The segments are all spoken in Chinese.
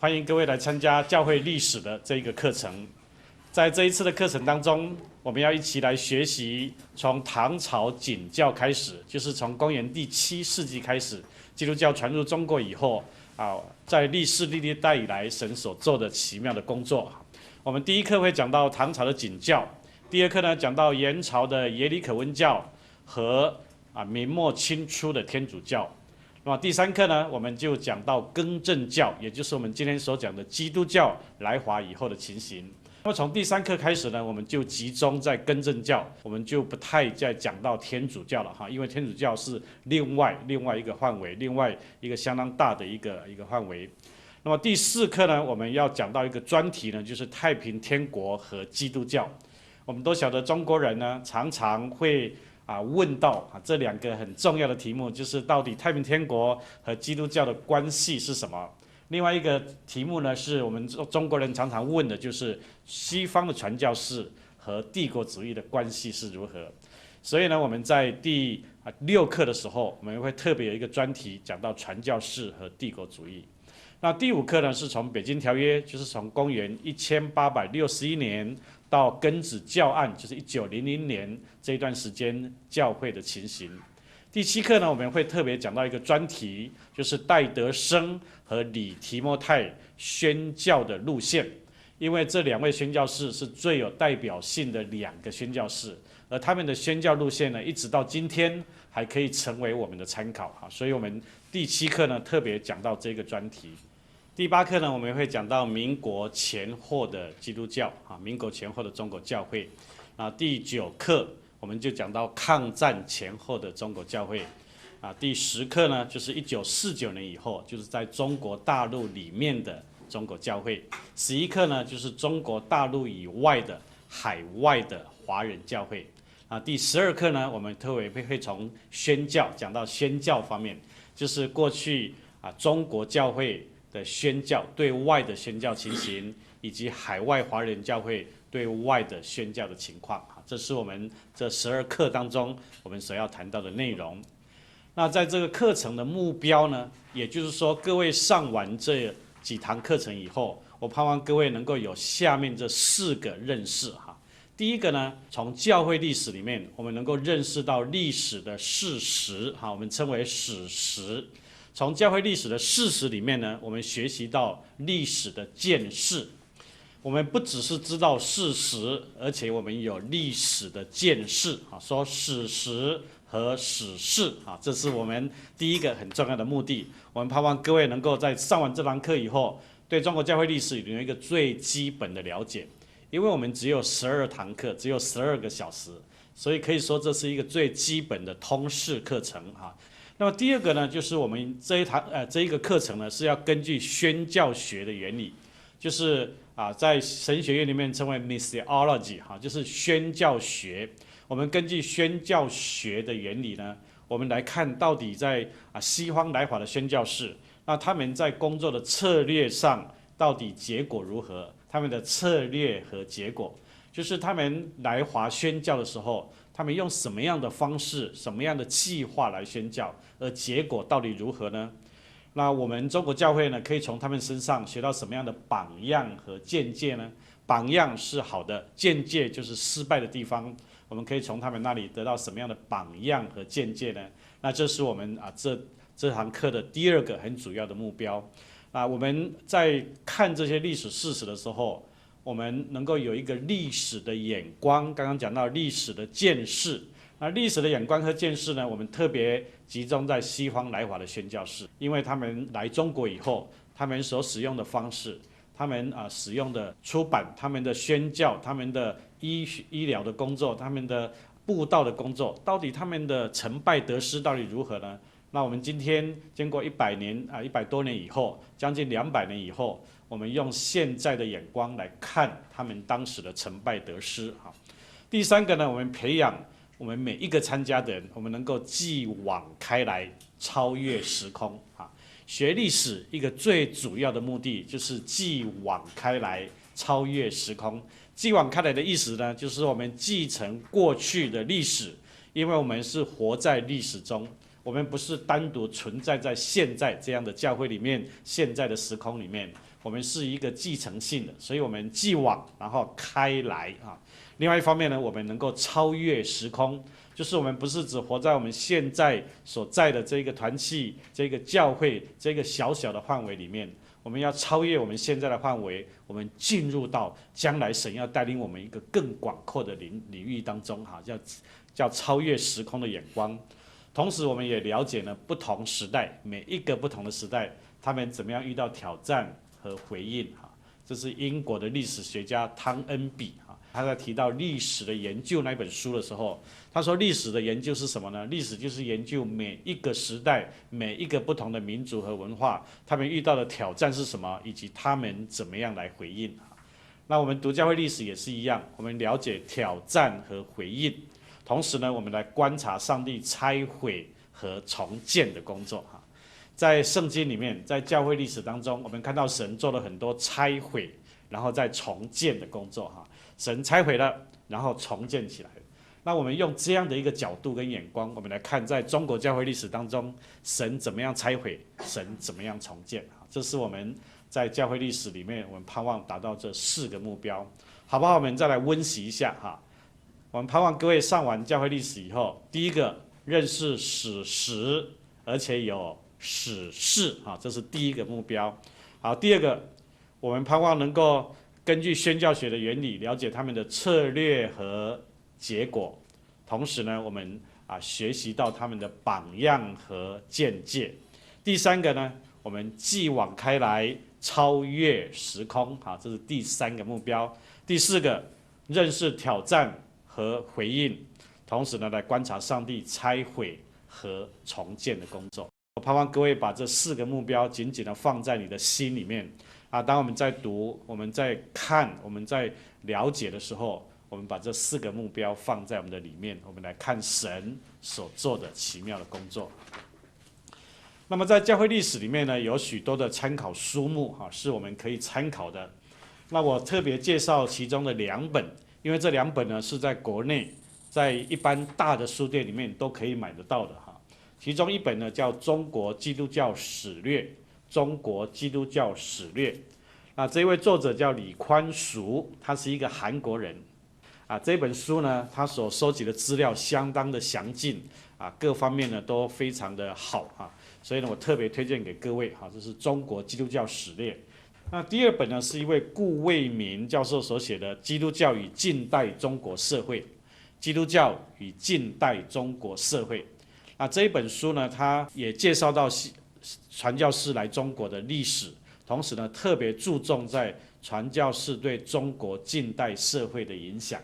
欢迎各位来参加教会历史的这一个课程。在这一次的课程当中，我们要一起来学习从唐朝景教开始，就是从公元第7世纪开始，基督教传入中国以后在历世历代以来神所做的奇妙的工作。我们第一课会讲到唐朝的景教，第二课呢讲到元朝的耶里可温教和明末清初的天主教。那么第三课呢，我们就讲到更正教，也就是我们今天所讲的基督教来华以后的情形。那么从第三课开始呢，我们就集中在更正教，我们就不太再讲到天主教了哈，因为天主教是另外一个范围，另外一个相当大的一个范围。那么第四课呢，我们要讲到一个专题呢，就是太平天国和基督教。我们都晓得中国人呢，常常会问到这两个很重要的题目，就是到底太平天国和基督教的关系是什么？另外一个题目呢，是我们中国人常常问的，就是西方的传教士和帝国主义的关系是如何？所以呢，我们在第6课的时候，我们会特别有一个专题讲到传教士和帝国主义。那第5课呢，是从北京条约，就是从公元1861年到庚子教案，就是1900年这一段时间教会的情形。第7课呢，我们会特别讲到一个专题，就是戴德生和李提摩太宣教的路线，因为这2位宣教士是最有代表性的2个宣教士，而他们的宣教路线呢，一直到今天还可以成为我们的参考哈。所以我们第7课呢，特别讲到这个专题。第8课呢，我们会讲到民国前后的基督教民国前后的中国教会。第9课我们就讲到抗战前后的中国教会。第10课呢，就是1949年以后，就是在中国大陆里面的中国教会。11课呢，就是中国大陆以外的海外的华人教会。第12课呢，我们特别会从宣教讲到宣教方面，就是过去中国教会的宣教对外的宣教情形，以及海外华人教会对外的宣教的情况，这是我们这12课当中我们所要谈到的内容。那在这个课程的目标呢，也就是说各位上完这几堂课程以后，我盼望各位能够有下面这4个认识哈。第一个呢，从教会历史里面，我们能够认识到历史的事实哈，我们称为史实。从教会历史的事实里面呢，我们学习到历史的见识。我们不只是知道事实，而且我们有历史的见识说史实和史事这是我们第一个很重要的目的。我们盼望各位能够在上完这堂课以后，对中国教会历史有一个最基本的了解。因为我们只有12堂课，只有12个小时，所以可以说这是一个最基本的通识课程那么第二个呢，就是我们这一个课程呢，是要根据宣教学的原理，就是在神学院里面称为 missiology 就是宣教学。我们根据宣教学的原理呢，我们来看到底在西方来华的宣教士，那他们在工作的策略上到底结果如何？他们的策略和结果，就是他们来华宣教的时候，他们用什么样的方式、什么样的计划来宣教，而结果到底如何呢？那我们中国教会呢，可以从他们身上学到什么样的榜样和见解呢？榜样是好的，见解就是失败的地方。我们可以从他们那里得到什么样的榜样和见解呢？那这是我们这堂课的第2个很主要的目标。我们在看这些历史事实的时候，我们能够有一个历史的眼光。刚刚讲到历史的见识，那历史的眼光和见识呢，我们特别集中在西方来华的宣教士，因为他们来中国以后，他们所使用的方式，他们使用的出版，他们的宣教，他们的医疗的工作，他们的布道的工作，到底他们的成败得失到底如何呢？那我们今天经过100年100多年以后，将近200年以后，我们用现在的眼光来看他们当时的成败得失第3个呢，我们培养我们每一个参加的人，我们能够继往开来，超越时空学历史一个最主要的目的就是继往开来，超越时空。继往开来的意思呢，就是我们继承过去的历史，因为我们是活在历史中。我们不是单独存在在现在这样的教会里面，现在的时空里面，我们是一个继承性的，所以我们继往然后开来啊。另外一方面呢，我们能够超越时空，就是我们不是只活在我们现在所在的这个团契、这个教会、这个小小的范围里面，我们要超越我们现在的范围，我们进入到将来神要带领我们一个更广阔的领域当中，哈，叫超越时空的眼光。同时，我们也了解呢不同时代，每一个不同的时代，他们怎么样遇到挑战和回应，哈。这是英国的历史学家汤恩比，哈，他在提到历史的研究那本书的时候，他说历史的研究是什么呢？历史就是研究每一个时代、每一个不同的民族和文化，他们遇到的挑战是什么，以及他们怎么样来回应。那我们读教会历史也是一样，我们了解挑战和回应。同时呢，我们来观察上帝拆毁和重建的工作哈。在圣经里面，在教会历史当中，我们看到神做了很多拆毁，然后再重建的工作哈。神拆毁了，然后重建起来。那我们用这样的一个角度跟眼光，我们来看在中国教会历史当中，神怎么样拆毁，神怎么样重建哈。这是我们在教会历史里面，我们盼望达到这4个目标，好不好？我们再来温习一下哈。我们盼望各位上完教会历史以后，第一个认识史实，而且有史事，这是第一个目标。好，第二个，我们盼望能够根据宣教学的原理，了解他们的策略和结果，同时呢，我们学习到他们的榜样和见解。第三个呢，我们继往开来，超越时空，这是第3个目标。第4个，认识挑战和回应，同时呢，来观察上帝拆毁和重建的工作。我盼望各位把这4个目标紧紧的放在你的心里面当我们在读、我们在看、我们在了解的时候，我们把这4个目标放在我们的里面，我们来看神所做的奇妙的工作。那么在教会历史里面呢，有许多的参考书目是我们可以参考的。那我特别介绍其中的2本。因为这2本呢是在国内，在一般大的书店里面都可以买得到的哈。其中一本呢叫《中国基督教史略》，中国基督教史略。那这位作者叫李宽淑，他是一个韩国人。这本书呢，他所收集的资料相当的详尽各方面呢都非常的好所以呢，我特别推荐给各位这是《中国基督教史略》。那第2本呢，是一位顾卫民教授所写的《基督教与近代中国社会》，基督教与近代中国社会。那这一本书呢，它也介绍到传教士来中国的历史，同时呢，特别注重在传教士对中国近代社会的影响。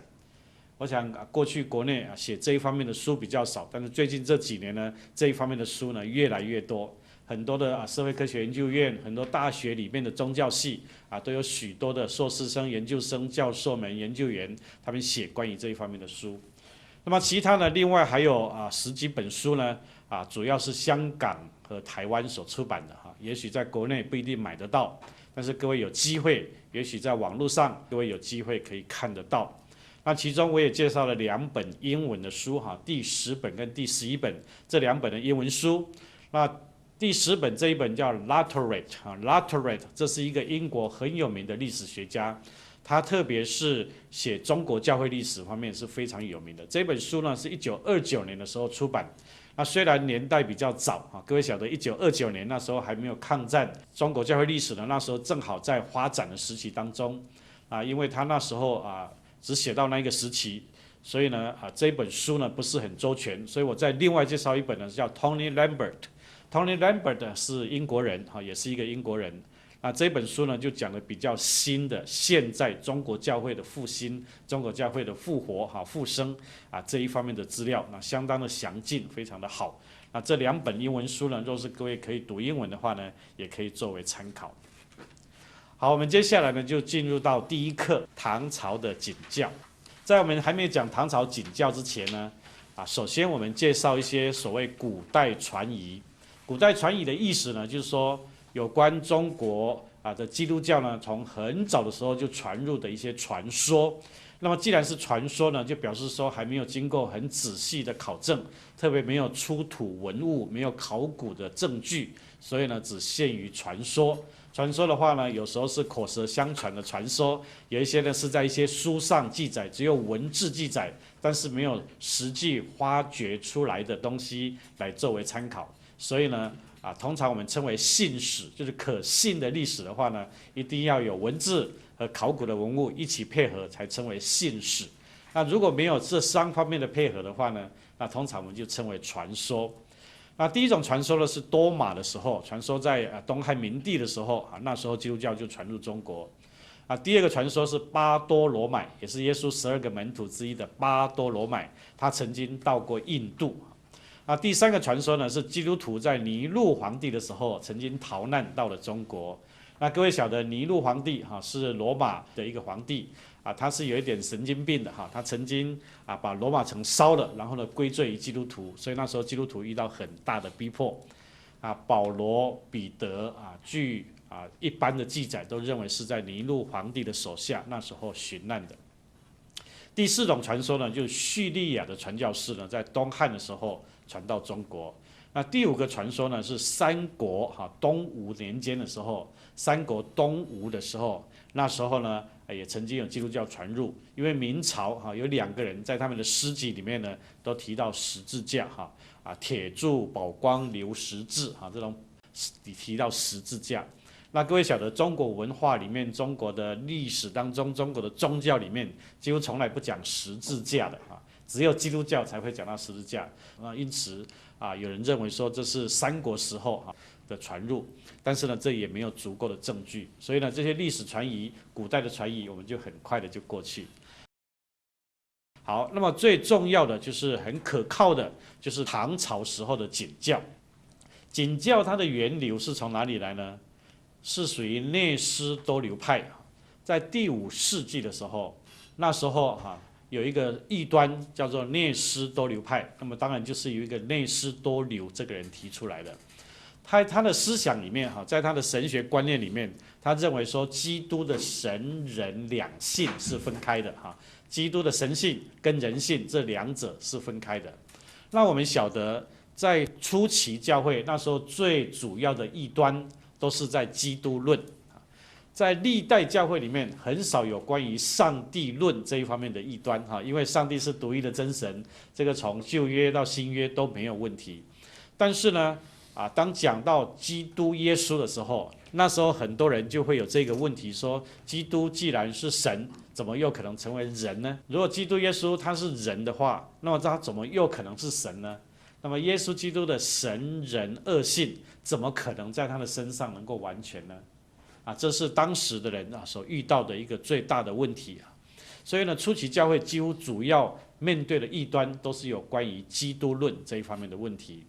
我想过去国内写这一方面的书比较少，但是最近这几年呢，这一方面的书呢越来越多。很多的社会科学研究院，很多大学里面的宗教系都有许多的硕士生、研究生、教授们、研究员，他们写关于这一方面的书。那么其他呢，另外还有10几本书呢，主要是香港和台湾所出版的也许在国内不一定买得到，但是各位有机会，也许在网络上各位有机会可以看得到。那其中我也介绍了2本英文的书第10本跟第11本这2本的英文书。那第10本这一本叫 Lutterate， 这是一个英国很有名的历史学家，他特别是写中国教会历史方面是非常有名的。这本书呢是1929年的时候出版，那虽然年代比较早各位晓得1929年那时候还没有抗战，中国教会历史呢那时候正好在发展的时期当中因为他那时候只写到那一个时期，所以呢这本书呢不是很周全，所以我再另外介绍一本呢叫 Tony Lambert。Tony Lambert 是英国人也是一个英国人。那这本书呢就讲的比较新的现在中国教会的复兴、中国教会的复活复生这一方面的资料，那相当的详尽，非常的好。那这2本英文书呢，若是各位可以读英文的话呢，也可以作为参考。好，我们接下来呢就进入到第1课，唐朝的景教。在我们还没讲唐朝景教之前呢首先我们介绍一些所谓古代传疑。古代传疑的意思呢，就是说有关中国的基督教呢，从很早的时候就传入的一些传说。那么既然是传说呢，就表示说还没有经过很仔细的考证，特别没有出土文物、没有考古的证据，所以呢只限于传说。传说的话呢，有时候是口舌相传的传说，有一些呢是在一些书上记载，只有文字记载，但是没有实际发掘出来的东西来作为参考。所以呢，通常我们称为信史，就是可信的历史的话呢，一定要有文字和考古的文物一起配合，才称为信史。那如果没有这3方面的配合的话呢，那通常我们就称为传说。那第一种传说呢是多马的时候，传说在东汉明帝的时候那时候基督教就传入中国。第二个传说是巴多罗买，也是耶稣12个门徒之一的巴多罗买，他曾经到过印度。第3个传说呢是基督徒在尼禄皇帝的时候曾经逃难到了中国。那各位晓得尼禄皇帝是罗马的一个皇帝他是有一点神经病的他曾经把罗马城烧了，然后呢归罪于基督徒，所以那时候基督徒遇到很大的逼迫保罗、彼得据一般的记载都认为是在尼禄皇帝的手下那时候殉难的。第4种传说呢，就是叙利亚的传教士呢，在东汉的时候传到中国。那第5个传说呢，是三国东吴年间的时候，三国东吴的时候，那时候呢也曾经有基督教传入，因为明朝有2个人在他们的诗集里面呢都提到十字架铁柱宝光留十字这种提到十字架。那各位晓得中国文化里面、中国的历史当中、中国的宗教里面，几乎从来不讲十字架的只有基督教才会讲到十字架。因此有人认为说这是三国时候的传入，但是呢这也没有足够的证据，所以呢这些历史传疑、古代的传疑我们就很快的就过去。好，那么最重要的就是很可靠的，就是唐朝时候的景教。景教它的源流是从哪里来呢？是属于内斯多留派，在第5世纪的时候，那时候有一个异端叫做内斯多留派，那么当然就是由一个内斯多留这个人提出来的。他的思想里面在他的神学观念里面，他认为说基督的神人两性是分开的基督的神性跟人性这2者是分开的。那我们晓得在初期教会那时候最主要的异端都是在基督论，在历代教会里面很少有关于上帝论这一方面的异端因为上帝是独一的真神，这个从旧约到新约都没有问题。但是呢当讲到基督耶稣的时候，那时候很多人就会有这个问题，说基督既然是神，怎么又可能成为人呢？如果基督耶稣他是人的话，那么他怎么又可能是神呢？那么耶稣基督的神人二性怎么可能在他的身上能够完全呢？这是当时的人所遇到的一个最大的问题所以呢，初期教会几乎主要面对的异端都是有关于基督论这一方面的问题。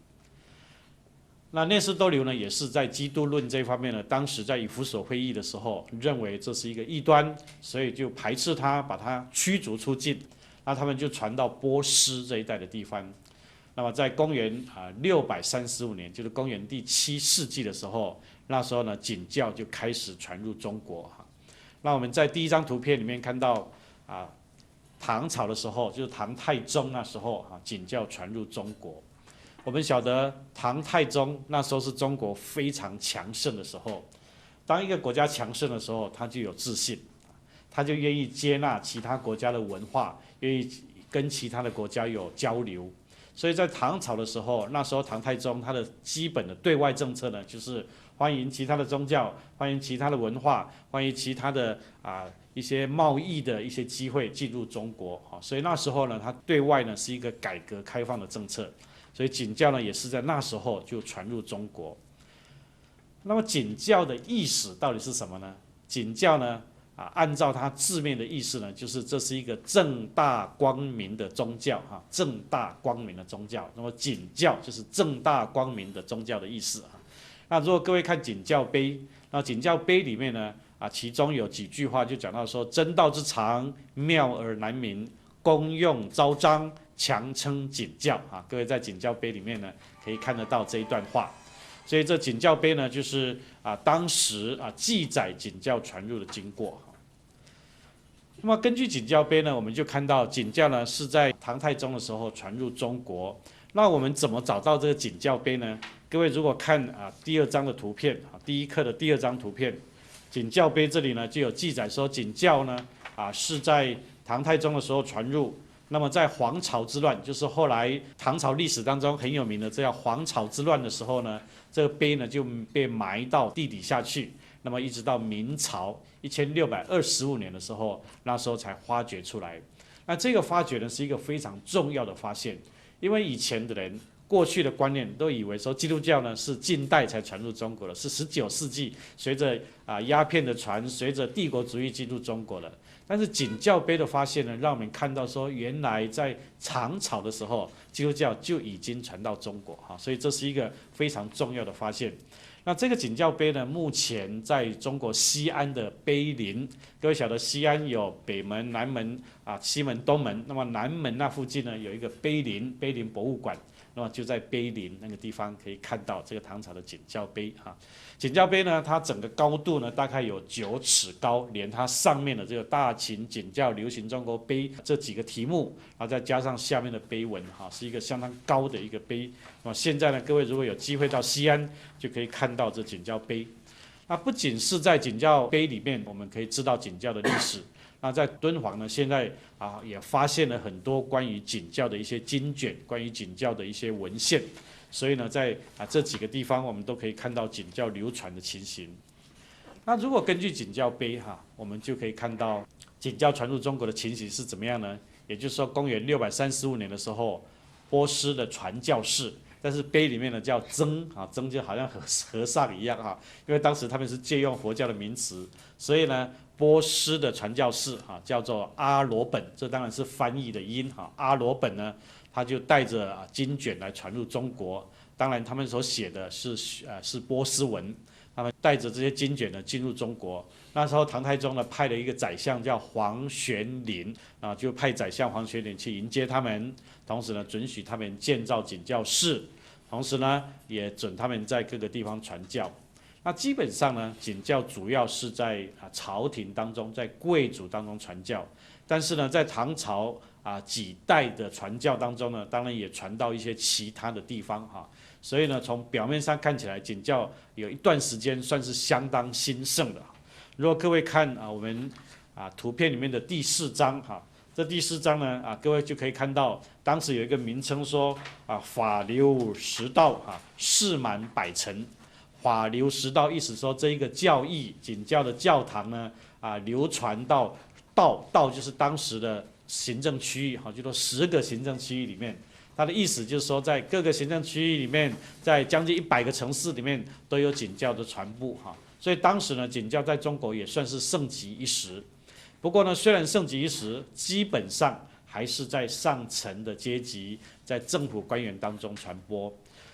那内斯多留呢，也是在基督论这一方面呢，当时在以弗所会议的时候，认为这是一个异端，所以就排斥他，把他驱逐出境。那他们就传到波斯这一带的地方。那么在公元635年，就是公元第7世纪的时候，那时候呢，景教就开始传入中国那我们在第1张图片里面看到唐朝的时候，就是唐太宗那时候景教传入中国。我们晓得唐太宗那时候是中国非常强盛的时候，当一个国家强盛的时候，他就有自信，他就愿意接纳其他国家的文化，愿意跟其他的国家有交流。所以在唐朝的时候，那时候唐太宗他的基本的对外政策呢，就是欢迎其他的宗教，欢迎其他的文化，欢迎其他的一些贸易的一些机会进入中国所以那时候呢，他对外呢是一个改革开放的政策。所以景教呢，也是在那时候就传入中国。那么景教的意思到底是什么呢？景教呢，按照它字面的意思呢，就是这是一个正大光明的宗教正大光明的宗教。那么景教就是正大光明的宗教的意思那如果各位看景教碑，那景教碑里面呢，其中有几句话就讲到说：真道之长，妙而难明，功用昭彰，强称景教各位在景教碑里面呢可以看得到这一段话。所以这景教碑呢，就是当时记载景教传入的经过。那么根据景教碑呢，我们就看到景教呢是在唐太宗的时候传入中国。那我们怎么找到这个景教碑呢？各位如果看第2章的图片第一课的第2章图片，景教碑这里呢就有记载说，景教呢是在唐太宗的时候传入。那么在黄巢之乱，就是后来唐朝历史当中很有名的这叫黄巢之乱的时候呢，这个碑呢就被埋到地底下去。那么一直到明朝1625年的时候，那时候才发掘出来。那这个发掘呢是一个非常重要的发现，因为以前的人过去的观念都以为说基督教呢是近代才传入中国的，是19世纪随着鸦片的传，随着帝国主义进入中国的。但是景教碑的发现呢，让我们看到说，原来在唐朝的时候，基督教就已经传到中国所以这是一个非常重要的发现。那这个景教碑呢，目前在中国西安的碑林，各位晓得西安有北门、南门西门、东门，那么南门那附近呢有一个碑林博物馆，那么就在碑林那个地方可以看到这个唐朝的景教碑景教碑呢，它整个高度呢大概有9尺高，连它上面的这个大秦景教流行中国碑这几个题目，然后再加上下面的碑文是一个相当高的一个碑。那么现在呢，各位如果有机会到西安，就可以看到这景教碑。那不仅是在景教碑里面，我们可以知道景教的历史。那在敦煌呢，现在也发现了很多关于景教的一些经卷，关于景教的一些文献。所以呢，在这几个地方，我们都可以看到景教流传的情形。那如果根据景教碑我们就可以看到景教传入中国的情形是怎么样呢？也就是说，公元635年的时候，波斯的传教士，但是碑里面呢叫僧僧就好像和尚一样因为当时他们是借用佛教的名词，所以呢，波斯的传教士叫做阿罗本，这当然是翻译的音阿罗本呢，他就带着经卷来传入中国。当然，他们所写的是波斯文，他们带着这些经卷呢进入中国。那时候唐太宗呢派了一个宰相叫黄玄龄就派宰相黄玄龄去迎接他们，同时呢准许他们建造景教寺，同时呢也准他们在各个地方传教。那基本上呢，景教主要是在朝廷当中，在贵族当中传教，但是呢，在唐朝几代的传教当中呢，当然也传到一些其他的地方所以呢，从表面上看起来，景教有一段时间算是相当兴盛的。如果各位看我们图片里面的第4章这第4章呢各位就可以看到，当时有一个名称说法流十道事满百城。法流十道意思说，这一个教义景教的教堂呢流传到道就是当时的行政区域就说10个行政区域里面。它的意思就是说，在各个行政区域里面，在将近100个城市里面都有景教的传播所以当时呢，景教在中国也算是盛极一时。不过呢，虽然盛极一时，基本上还是在上层的阶级，在政府官员当中传播。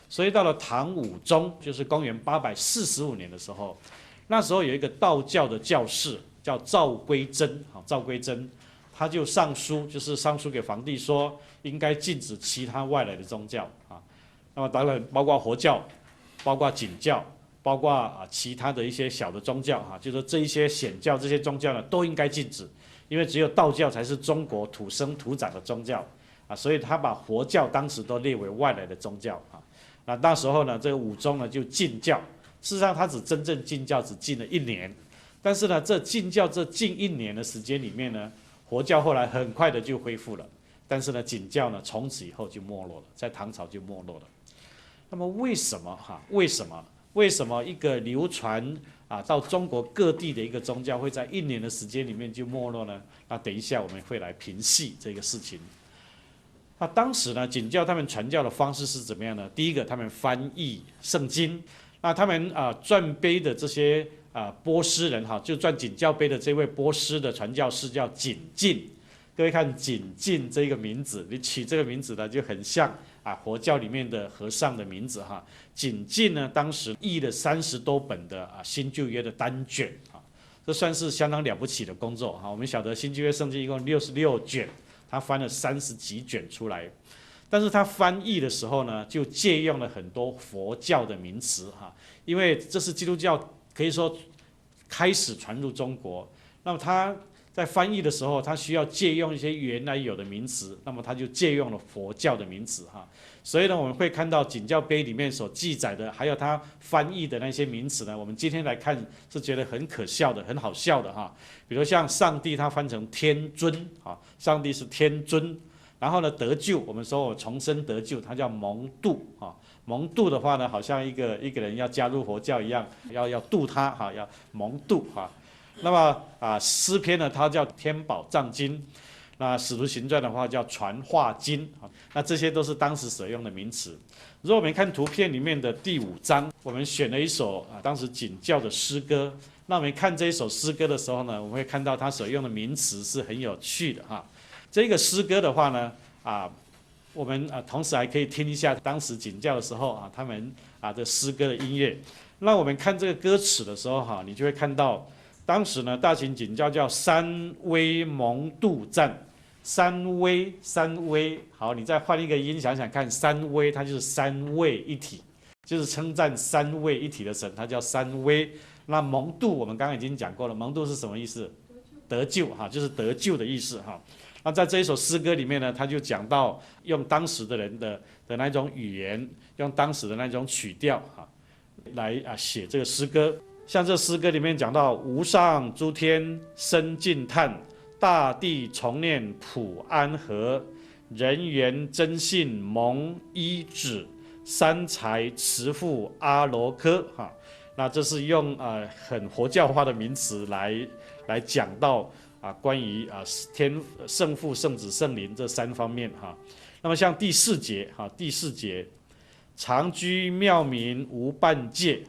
所以到了唐武宗，就是公元845年的时候，那时候有一个道教的教士叫赵归真赵归真他就上书，就是上书给皇帝说，应该禁止其他外来的宗教那么当然包括佛教，包括景教，包括其他的一些小的宗教就是说这一些显教这些宗教呢都应该禁止，因为只有道教才是中国土生土长的宗教所以他把佛教当时都列为外来的宗教那时候呢，这个武宗呢就禁教。事实上，他只真正禁教只禁了1年，但是呢，这禁教这近1年的时间里面呢，佛教后来很快的就恢复了，但是呢，景教呢从此以后就没落了，在唐朝就没落了。那么为什么为什么一个流传到中国各地的一个宗教会在1年的时间里面就没落呢？那等一下我们会来评析这个事情。那当时呢，景教他们传教的方式是怎么样呢？第一个，他们翻译圣经。那他们撰碑的这些波斯人就撰景教碑的这位波斯的传教士叫景进。各位看景进这个名字，你取这个名字呢就很像佛教里面的和尚的名字景进呢，当时译了30多本的新旧约的单卷这算是相当了不起的工作我们晓得新旧约圣经一共66卷。他翻了30几卷出来，但是他翻译的时候呢，就借用了很多佛教的名词因为这是基督教可以说开始传入中国，那么他在翻译的时候，他需要借用一些原来有的名词，那么他就借用了佛教的名词哈。所以呢，我们会看到景教碑里面所记载的，还有他翻译的那些名词呢，我们今天来看是觉得很可笑的、很好笑的哈。比如像上帝，他翻成天尊啊，上帝是天尊。然后呢，得救，我们说我重生得救，它叫蒙度啊。蒙度的话呢，好像一个人要加入佛教一样，要度他哈，要蒙度哈。那么诗篇呢，它叫天宝藏经。那使徒行传的话叫传话经啊。那这些都是当时所用的名词。如果我们看图片里面的第5章，我们选了一首当时景教的诗歌。那我们看这一首诗歌的时候呢，我们会看到它所用的名词是很有趣的哈。这个诗歌的话呢，我们同时还可以听一下当时景教的时候他们的诗歌的音乐。那我们看这个歌词的时候你就会看到当时呢大秦景教叫三威蒙度赞，三威，好，你再换一个音想想看，三威它就是三位一体，就是称赞三位一体的神，它叫三威。那蒙度我们刚刚已经讲过了，蒙度是什么意思？得救哈，就是得救的意思哈。那在这一首诗歌里面呢，他就讲到用当时的人的那种语言，用当时的那种曲调来写这个诗歌。像这诗歌里面讲到无上诸天生敬叹，大地重念普安和，人缘真信蒙依止，三才慈父阿罗科哈。那这是用很佛教化的名词来讲到关于天圣父、圣子、圣灵这3方面哈。那么像第4节，常居妙明无半戒，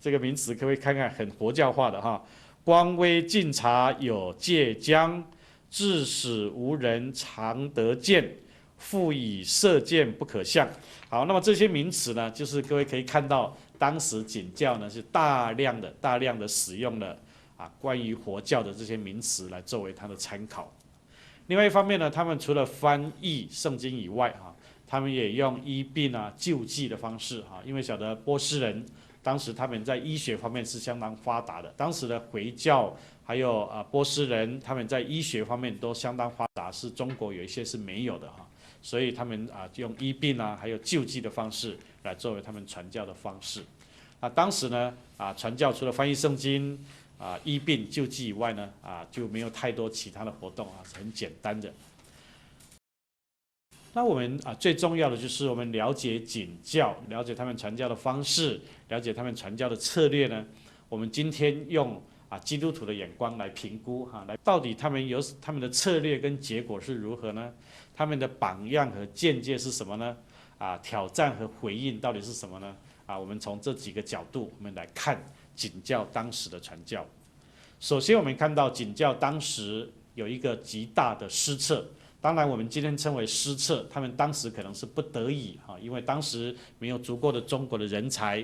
这个名词可不可以看看？很佛教化的哈。光威尽察有戒疆，至始无人常得见，复以射箭不可象。好，那么这些名词呢，就是各位可以看到，当时景教呢是大量的使用了关于佛教的这些名词来作为它的参考。另外一方面呢，他们除了翻译圣经以外他们也用医病救济的方式因为晓得波斯人当时他们在医学方面是相当发达的，当时的回教还有波斯人他们在医学方面都相当发达，是中国有一些是没有的所以他们用医病还有救济的方式来作为他们传教的方式。当时呢传教除了翻译圣经医病救济以外呢就没有太多其他的活动是很简单的。那我们最重要的就是我们了解景教，了解他们传教的方式，了解他们传教的策略呢。我们今天用基督徒的眼光来评估来到底他们的策略跟结果是如何呢？他们的榜样和见解是什么呢？挑战和回应到底是什么呢？我们从这几个角度我们来看景教当时的传教。首先我们看到景教当时有一个极大的失策，当然我们今天称为失策，他们当时可能是不得已因为当时没有足够的中国的人才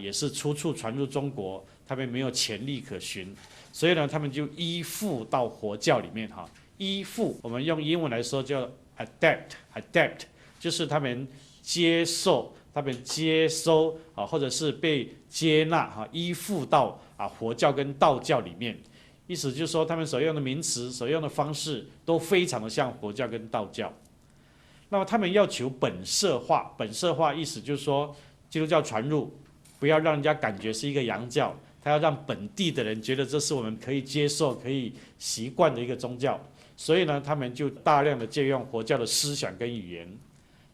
也是初处传入中国，他们没有潜力可循，所以呢他们就依附到佛教里面依附我们用英文来说叫 adapt 就是他们接受或者是被接纳依附到佛教跟道教里面。意思就是说他们所用的名词所用的方式都非常的像佛教跟道教。那么他们要求本色化意思就是说基督教传入不要让人家感觉是一个洋教，他要让本地的人觉得这是我们可以接受可以习惯的一个宗教，所以呢他们就大量的借用佛教的思想跟语言。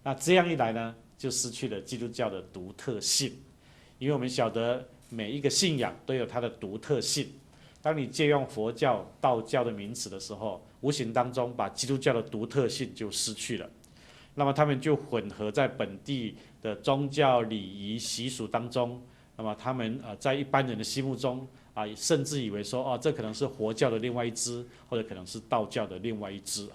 那这样一来呢就失去了基督教的独特性，因为我们晓得每一个信仰都有它的独特性，当你借用佛教道教的名词的时候，无形当中把基督教的独特性就失去了。那么他们就混合在本地的宗教礼仪习俗当中，那么他们在一般人的心目中甚至以为说这可能是佛教的另外一支，或者可能是道教的另外一支